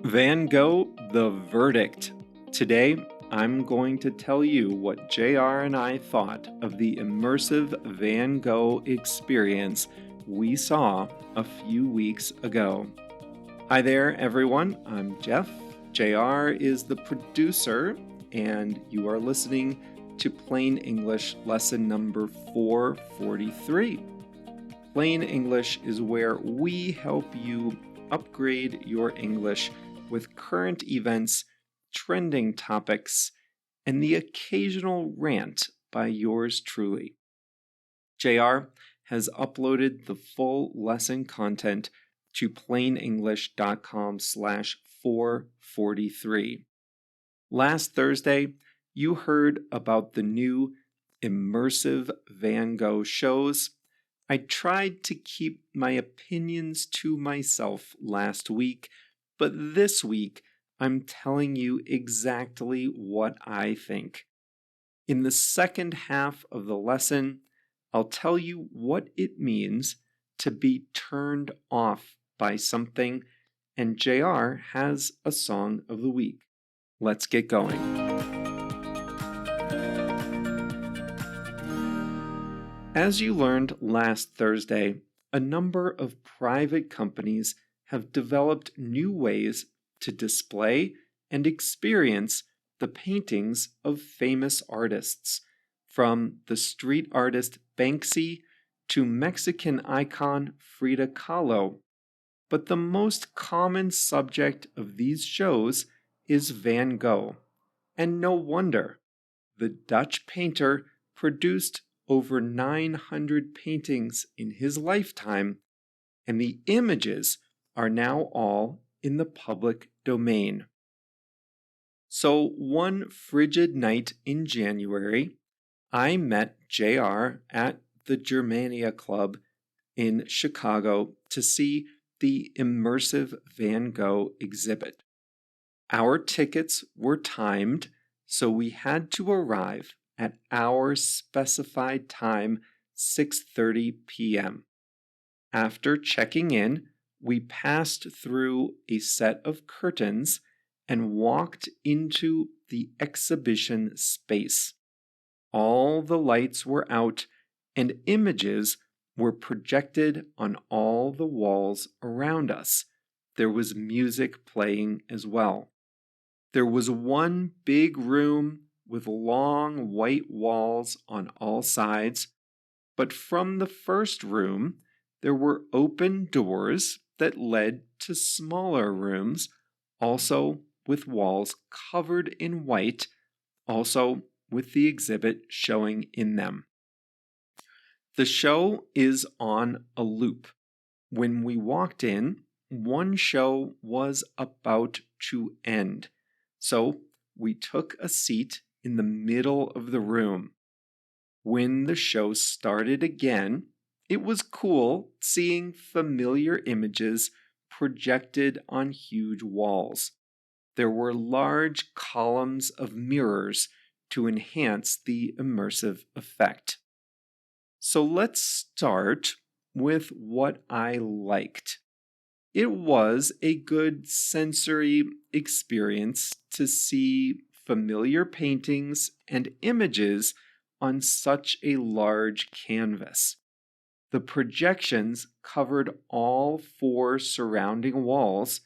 Van Gogh, the verdict. Today, I'm going to tell you what JR and I thought of the immersive Van Gogh experience we saw a few weeks ago. Hi there, everyone. I'm Jeff. JR is the producer, and you are listening to Plain English lesson number 443. Plain English is where we help you upgrade your English with current events, trending topics, and the occasional rant by yours truly. JR has uploaded the full lesson content to plainenglish.com/443. Last Thursday, you heard about the new Immersive Van-Gogh shows. I tried to keep my opinions to myself last week, but this week I'm telling you exactly what I think. In the second half of the lesson, I'll tell you what it means to be turned off by something, and JR has a song of the week. Let's get going. As you learned last Thursday, a number of private companies have developed new ways to display and experience the paintings of famous artists, from the street artist Banksy to Mexican icon Frida Kahlo. But the most common subject of these shows is Van Gogh, and no wonder. The Dutch painter produced over 900 paintings in his lifetime, and the images are now all in the public domain. So one frigid night in January, I met JR at the Germania Club in Chicago to see the Immersive Van Gogh exhibit. Our tickets were timed, so we had to arrive at our specified time, 6:30 p.m. After checking in, we passed through a set of curtains and walked into the exhibition space. All the lights were out and images were projected on all the walls around us. There was music playing as well. There was one big room with long white walls on all sides, but from the first room, there were open doors that led to smaller rooms, also with walls covered in white, also with the exhibit showing in them. The show is on a loop. When we walked in, one show was about to end, so we took a seat in the middle of the room. When the show started again, it was cool seeing familiar images projected on huge walls. There were large columns of mirrors to enhance the immersive effect. So let's start with what I liked. It was a good sensory experience to see familiar paintings and images on such a large canvas. The projections covered all four surrounding walls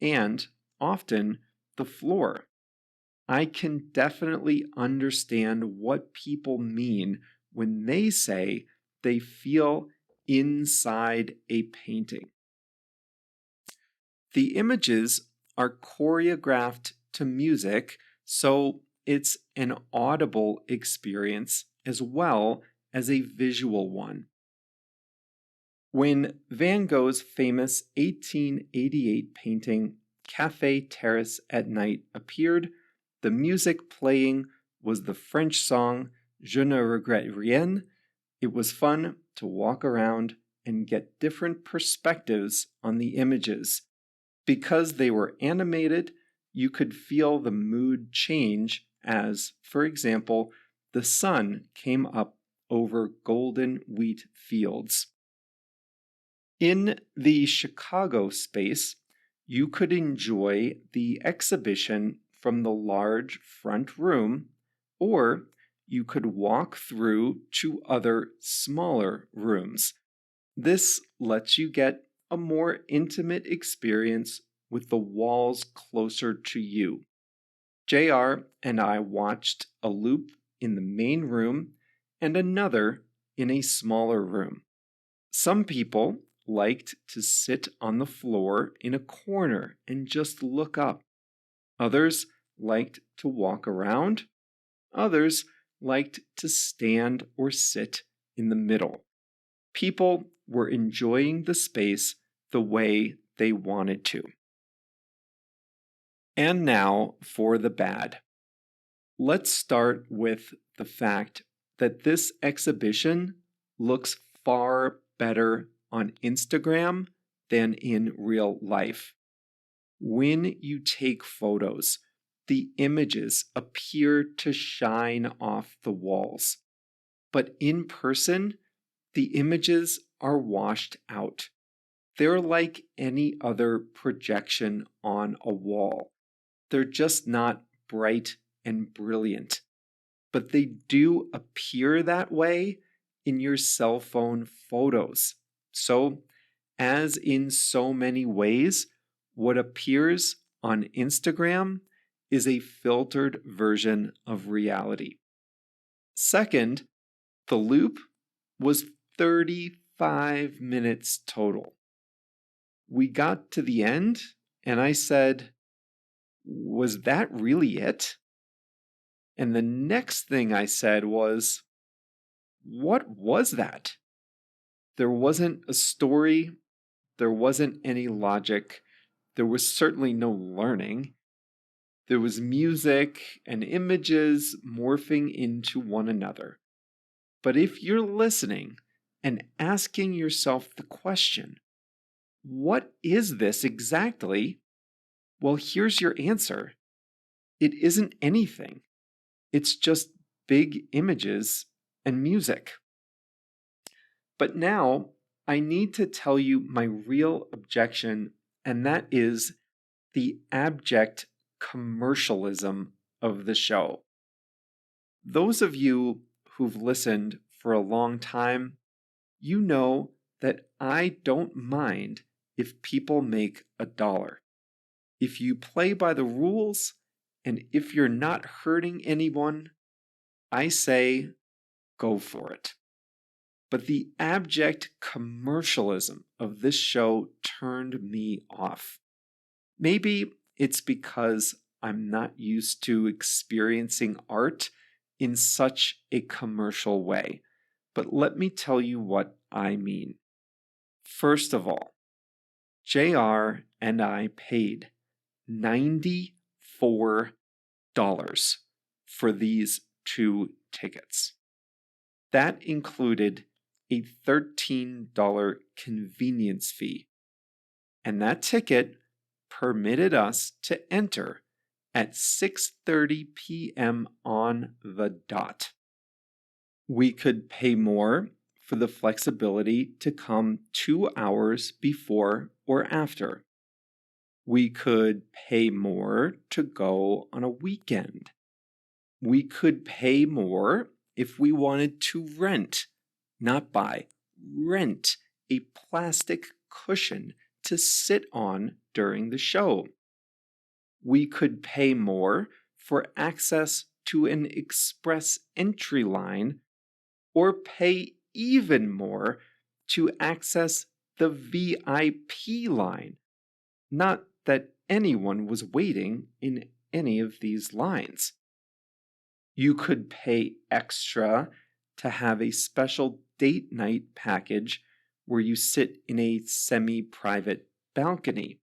and, often, the floor. I can definitely understand what people mean when they say they feel inside a painting. The images are choreographed to music, so it's an audible experience as well as a visual one. When Van Gogh's famous 1888 painting Café Terrace at Night appeared, the music playing was the French song Je ne regrette rien. It was fun to walk around and get different perspectives on the images. Because they were animated, you could feel the mood change as, for example, the sun came up over golden wheat fields. In the Chicago space, You could enjoy the exhibition from the large front room, or you could walk through to other smaller rooms. This lets you get a more intimate experience with the walls closer to you. JR and I watched a loop in the main room and another in a smaller room. Some people liked to sit on the floor in a corner and just look up. Others liked to walk around. Others liked to stand or sit in the middle. People were enjoying the space the way they wanted to. And now for the bad. Let's start with the fact that this exhibition looks far better on Instagram than in real life. When you take photos, the images appear to shine off the walls. But in person, the images are washed out. They're like any other projection on a wall. They're just not bright and brilliant. But they do appear that way in your cell phone photos. So, as in so many ways, what appears on Instagram is a filtered version of reality. Second, the loop was 35 minutes total. We got to the end, and I said, "Was that really it?" And the next thing I said was, "What was that?" There wasn't a story. There wasn't any logic. There was certainly no learning. There was music and images morphing into one another. But if you're listening and asking yourself the question, what is this exactly? Well, here's your answer. It isn't anything. It's just big images and music. But now I need to tell you my real objection, and that is the abject commercialism of the show. Those of you who've listened for a long time, you know that I don't mind if people make $1. If you play by the rules and if you're not hurting anyone, I say go for it. But the abject commercialism of this show turned me off. Maybe it's because I'm not used to experiencing art in such a commercial way. But let me tell you what I mean. First of all, JR and I paid $94 for these 2 tickets. That included a $13 convenience fee, and that ticket permitted us to enter at 6:30 p.m. on the dot. We could pay more for the flexibility to come 2 hours before or after. We could pay more to go on a weekend. We could pay more if we wanted to rent, not buy, rent a plastic cushion to sit on during the show. We could pay more for access to an express entry line, or pay even more to access the VIP line. Not that anyone was waiting in any of these lines. You could pay extra to have a special date night package where you sit in a semi-private balcony.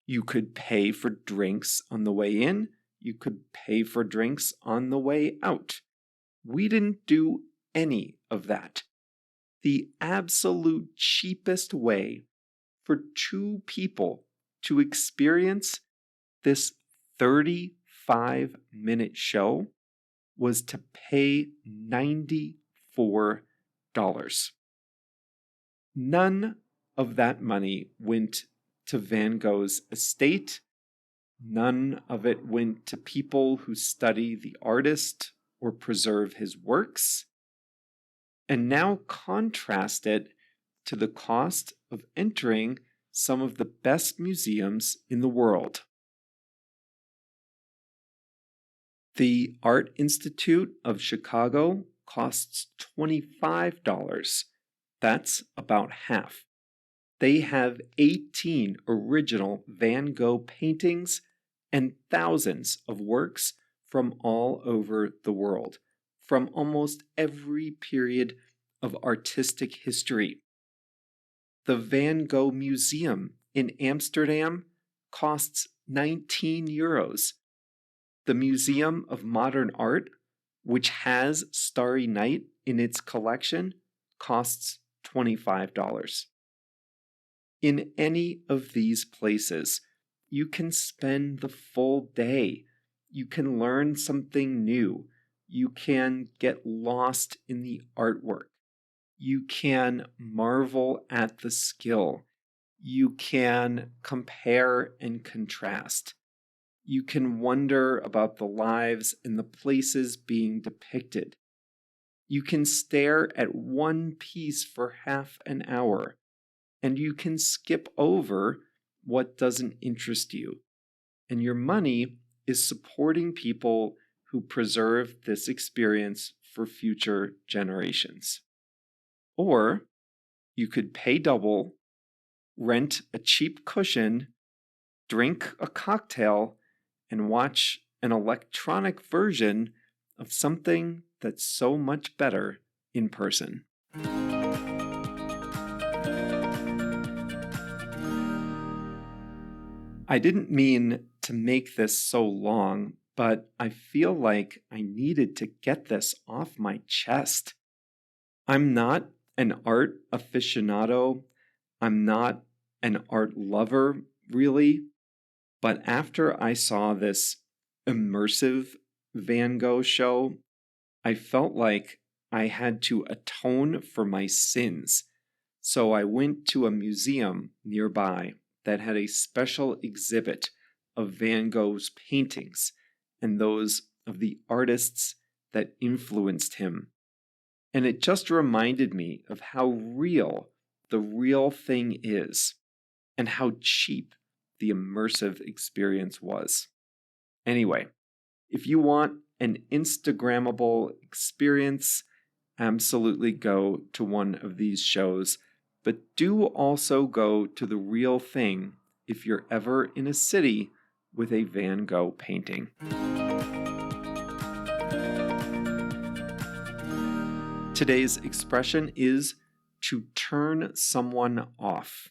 You could pay for drinks on the way in. You could pay for drinks on the way out. We didn't do any of that. The absolute cheapest way for 2 people to experience this 35-minute show was to pay $94. None of that money went to Van Gogh's estate. None of it went to people who study the artist or preserve his works. And now contrast it to the cost of entering some of the best museums in the world. The Art Institute of Chicago costs $25. That's about half. They have 18 original Van Gogh paintings and thousands of works from all over the world, from almost every period of artistic history. The Van Gogh Museum in Amsterdam costs 19 euros. The Museum of Modern Art, which has Starry Night in its collection, costs $25. In any of these places, you can spend the full day. You can learn something new. You can get lost in the artwork. You can marvel at the skill. You can compare and contrast. You can wonder about the lives and the places being depicted. You can stare at one piece for half an hour, and you can skip over what doesn't interest you. And your money is supporting people who preserve this experience for future generations. Or you could pay double, rent a cheap cushion, drink a cocktail, and watch an electronic version of something that's so much better in person. I didn't mean to make this so long, but I feel like I needed to get this off my chest. I'm not an art aficionado. I'm not an art lover, really. But after I saw this Immersive Van-Gogh show, I felt like I had to atone for my sins. So I went to a museum nearby that had a special exhibit of Van Gogh's paintings and those of the artists that influenced him. And it just reminded me of how real the real thing is and how cheap the immersive experience was. Anyway, if you want an Instagrammable experience, absolutely go to one of these shows, but do also go to the real thing if you're ever in a city with a Van Gogh painting. Today's expression is to turn someone off.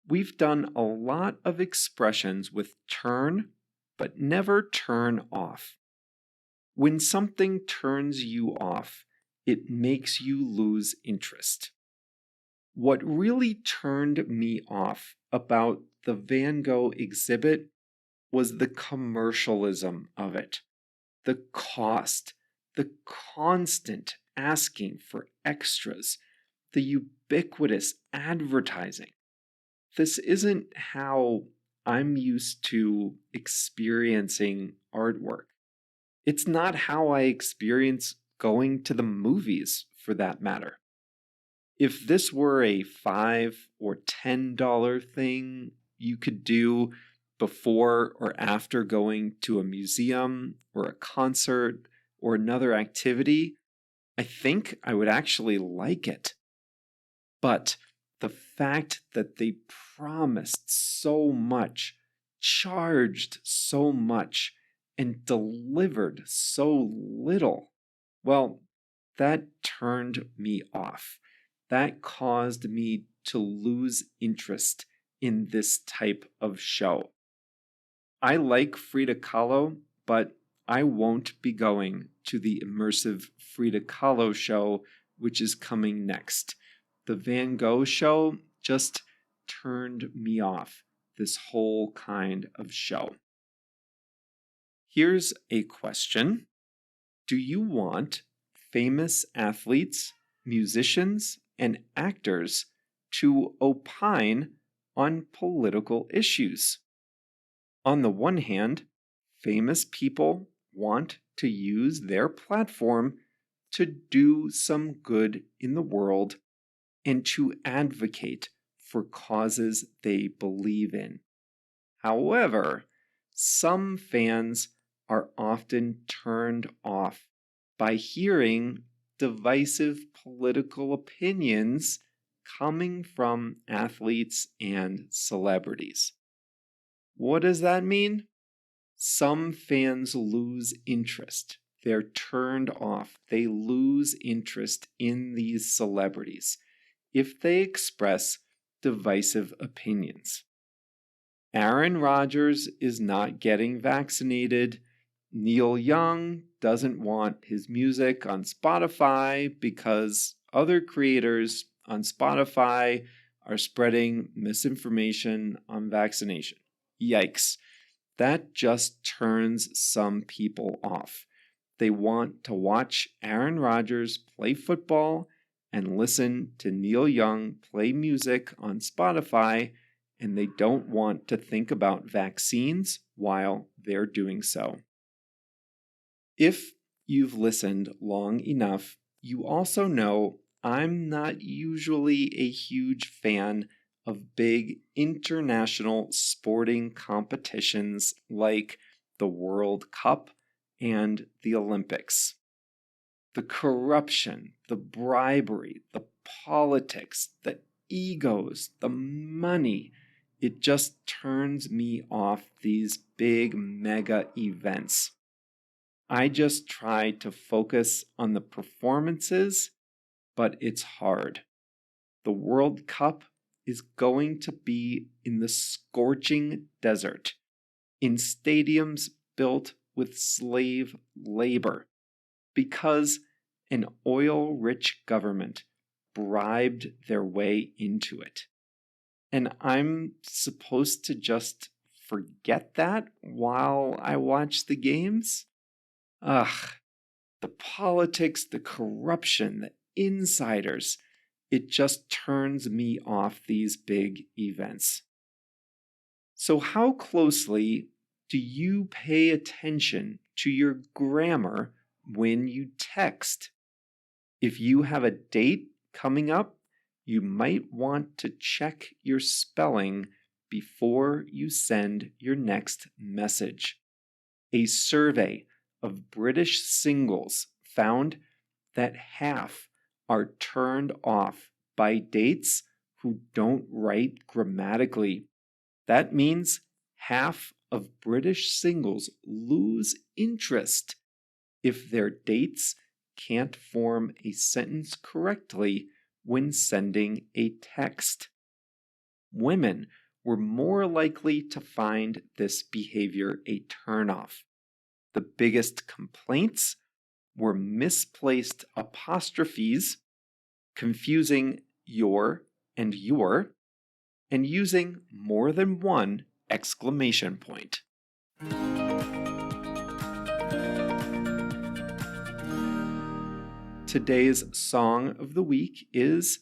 We've done a lot of expressions with turn, but never turn off. When something turns you off, it makes you lose interest. What really turned me off about the Van Gogh exhibit was the commercialism of it, the cost, the constant asking for extras, the ubiquitous advertising. This isn't how I'm used to experiencing artwork. It's not how I experience going to the movies, for that matter. If this were a $5 or $10 thing you could do before or after going to a museum or a concert or another activity, I think I would actually like it. But the fact that they promised so much, charged so much, and delivered so little, well, that turned me off. That caused me to lose interest in this type of show. I like Frida Kahlo, but I won't be going to the immersive Frida Kahlo show, which is coming next. The Van Gogh show just turned me off this whole kind of show. Here's a question. Do you want famous athletes, musicians, and actors to opine on political issues. On the one hand, famous people want to use their platform to do some good in the world and to advocate for causes they believe in. However, some fans are often turned off by hearing divisive political opinions coming from athletes and celebrities. What does that mean? Some fans lose interest. They're turned off. They lose interest in these celebrities if they express divisive opinions. Aaron Rodgers is not getting vaccinated. Neil Young doesn't want his music on Spotify because other creators on Spotify are spreading misinformation on vaccination. Yikes. That just turns some people off. They want to watch Aaron Rodgers play football and listen to Neil Young play music on Spotify, and they don't want to think about vaccines while they're doing so. If you've listened long enough, you also know I'm not usually a huge fan of big international sporting competitions like the World Cup and the Olympics. The corruption, the bribery, the politics, the egos, the money, it just turns me off these big mega events. I just try to focus on the performances, but it's hard. The World Cup is going to be in the scorching desert, in stadiums built with slave labor, because an oil-rich government bribed their way into it. And I'm supposed to just forget that while I watch the games? Ugh, the politics, the corruption, the insiders, it just turns me off these big events. So how closely do you pay attention to your grammar when you text? If you have a date coming up, you might want to check your spelling before you send your next message. A survey of British singles found that half are turned off by dates who don't write grammatically. That means half of British singles lose interest if their dates can't form a sentence correctly when sending a text. Women were more likely to find this behavior a turnoff. The biggest complaints were misplaced apostrophes, confusing your and your, and using more than one exclamation point. Today's song of the week is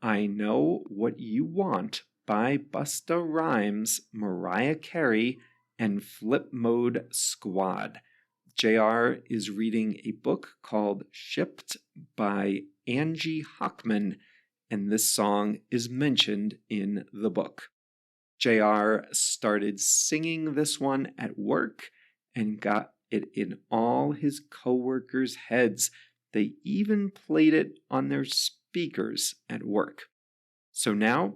I Know What You Want by Busta Rhymes, Mariah Carey, and Flip Mode Squad. JR is reading a book called Shipped by Angie Hockman, and this song is mentioned in the book. JR started singing this one at work and got it in all his coworkers' heads. They even played it on their speakers at work. So now,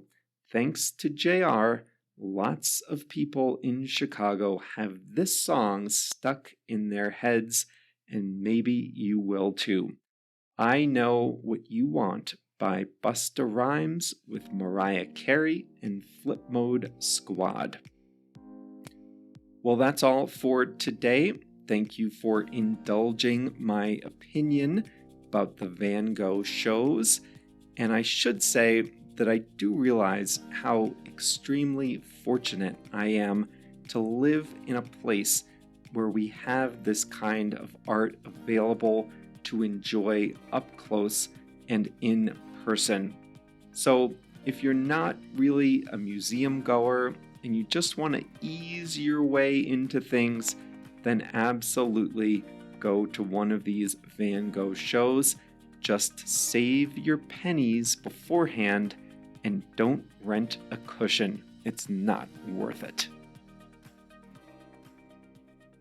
thanks to JR, lots of people in Chicago have this song stuck in their heads, and maybe you will too. I Know What You Want by Busta Rhymes with Mariah Carey and Flip Mode Squad. Well, that's all for today. Thank you for indulging my opinion about the Van Gogh shows. And I should say that I do realize how extremely fortunate I am to live in a place where we have this kind of art available to enjoy up close and in person. So if you're not really a museum goer and you just want to ease your way into things, then absolutely go to one of these Van Gogh shows. Just save your pennies beforehand and don't rent a cushion. It's not worth it.